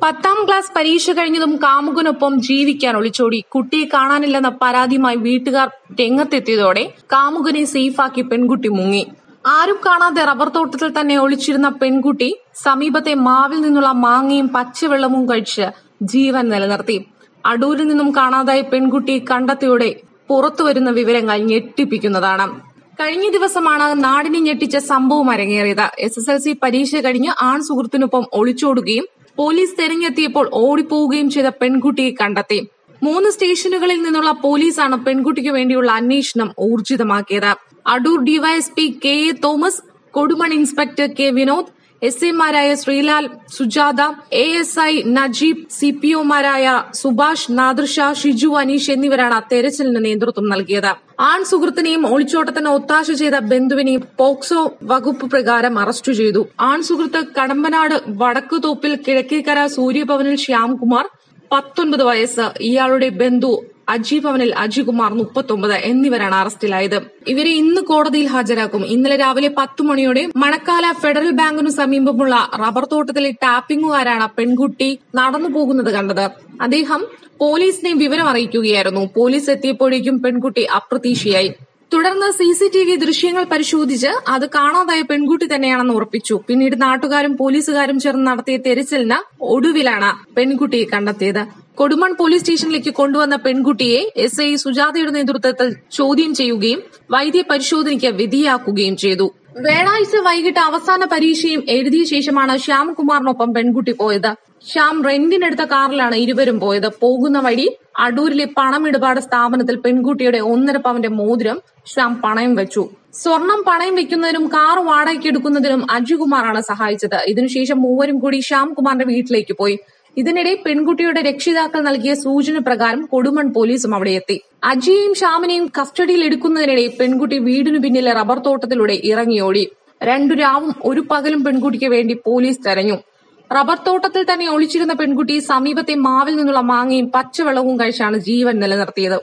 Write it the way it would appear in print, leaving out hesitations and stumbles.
10ാം class പരീക്ഷ കഴിഞ്ഞതും കാമുകനൊപ്പം ജീവിക്കാൻ ഒളിച്ചോടി. കുട്ടിയെ കാണാനില്ലെന്ന പരാതിയുമായി വീട്ടുകാർ രംഗത്തെത്തിയതോടെ കാമുകനെ സേഫാക്കി പെൺകുട്ടി മുങ്ങി. ആരും കാണാതെ റബ്ബർ തോട്ടത്തിൽ തന്നെ ഒളിച്ചിരുന്ന പെൺകുട്ടി സമീപത്തെ മാവിൽ നിന്നുള്ള മാങ്ങയും പച്ചവെള്ളവും കഴിച്ച് ജീവൻ നിലനിർത്തി. അടൂരിൽ നിന്നും കാണാതായ പെൺകുട്ടിയെ കണ്ടെത്തിയോടെ പുറത്തുവരുന്ന വിവരങ്ങൾ ഞെട്ടിപ്പിക്കുന്നതാണ്. കഴിഞ്ഞ ദിവസമാണ് നാടിനെ ഞെട്ടിച്ച സംഭവം അരങ്ങേറിയത്. SSLC പരീക്ഷ കഴിഞ്ഞ് ആൺ സുഹൃത്തിനൊപ്പം ഒളിച്ചോടുകയും പോലീസ് തെരഞ്ഞെത്തിയപ്പോൾ ഓടിപ്പോവുകയും ചെയ്ത പെൺകുട്ടിയെ കണ്ടെത്തി. 3 സ്റ്റേഷനുകളിൽ നിന്നുള്ള പോലീസാണ് പെൺകുട്ടിക്ക് വേണ്ടിയുള്ള അന്വേഷണം ഊർജിതമാക്കിയത്. Adoor DYSP KA Thomas, Kodumon inspector K Vinod, SAമാരായ ശ്രീലാൽ, സുജാത, ASI നജീബ്, CPOമാരായ സുഭാഷ്, നാദിർഷാ, ഷിജു, അനീഷ് എന്നിവരാണ് തെരച്ചിലിന് നേതൃത്വം നൽകിയത്. ആൺ സുഹൃത്തിനെയും ഒളിച്ചോട്ടത്തിന് ഒത്താശ ചെയ്ത ബന്ധുവിനെയും പോക്സോ വകുപ്പ് പ്രകാരം അറസ്റ്റ് ചെയ്തു. ആൺ സുഹൃത്ത് കടമ്പനാട് വടക്കുതോപ്പിൽ കിഴക്കേക്കര സൂര്യഭവനിൽ ശ്യാംകുമാർ 19 വയസ്സ്, ഇയാളുടെ ബന്ധു അജിഭവനിൽ അജികുമാർ 39 എന്നിവരാണ് അറസ്റ്റിലായത്. ഇവരെ ഇന്ന് കോടതിയിൽ ഹാജരാക്കും. ഇന്നലെ രാവിലെ 10 മണിയോടെ മണക്കാല ഫെഡറൽ ബാങ്കിനു സമീപമുള്ള റബ്ബർ തോട്ടത്തിലെ ടാപ്പിംഗുകാരാണ് പെൺകുട്ടി നടന്നു പോകുന്നത് കണ്ടത്. അദ്ദേഹം പോലീസിനെ വിവരം അറിയിക്കുകയായിരുന്നു. പോലീസ് എത്തിയപ്പോഴേക്കും പെൺകുട്ടി അപ്രതീക്ഷിയായി. തുടർന്ന് CCTV ദൃശ്യങ്ങൾ പരിശോധിച്ച് അത് കാണാതായ പെൺകുട്ടി തന്നെയാണെന്ന് ഉറപ്പിച്ചു. പിന്നീട് നാട്ടുകാരും പോലീസുകാരും ചേർന്ന് നടത്തിയ തെരച്ചിലിന് ഒടുവിലാണ് പെൺകുട്ടിയെ കണ്ടെത്തിയത്. കൊടുമൺ പോലീസ് സ്റ്റേഷനിലേക്ക് കൊണ്ടുവന്ന പെൺകുട്ടിയെ SI സുജാതയുടെ നേതൃത്വത്തിൽ ചോദ്യം ചെയ്യുകയും വൈദ്യ പരിശോധനയ്ക്ക് വിധേയയാക്കുകയും ചെയ്തു. വ്യാഴാഴ്ച വൈകിട്ട് അവസാന പരീക്ഷയും എഴുതിയ ശേഷമാണ് ശ്യാംകുമാറിനൊപ്പം പെൺകുട്ടി പോയത്. ശ്യാം റെന്റിനെടുത്ത കാറിലാണ് ഇരുവരും പോയത്. പോകുന്ന വഴി അടൂരിലെ പണമിടപാട് സ്ഥാപനത്തിൽ പെൺകുട്ടിയുടെ 1.5 പവന്റെ മോതിരം ശ്യാം പണയം വെച്ചു. സ്വർണം പണയം വെക്കുന്നതിനും കാർ വാടകയ്ക്കെടുക്കുന്നതിനും അജികുമാറാണ് സഹായിച്ചത്. ഇതിനുശേഷം മൂവരും കൂടി ശ്യാംകുമാറിന്റെ വീട്ടിലേക്ക് പോയി. ഇതിനിടെ പെൺകുട്ടിയുടെ രക്ഷിതാക്കൾ നൽകിയ സൂചന പ്രകാരം കൊടുമൺ പോലീസും അവിടെ എത്തി. അജിയെയും ശ്യാമിനെയും കസ്റ്റഡിയിൽ എടുക്കുന്നതിനിടെ പെൺകുട്ടി വീടിനു പിന്നിലെ റബ്ബർ തോട്ടത്തിലൂടെ ഇറങ്ങിയോടി. 2 രാവും 1 പകലും പെൺകുട്ടിക്ക് വേണ്ടി പോലീസ് തെരഞ്ഞു. റബ്ബർ തോട്ടത്തിൽ തന്നെ ഒളിച്ചിരുന്ന പെൺകുട്ടി സമീപത്തെ മാവിൽ നിന്നുള്ള മാങ്ങയും പച്ചവെള്ളവും കഴിച്ചാണ് ജീവൻ നിലനിർത്തിയത്.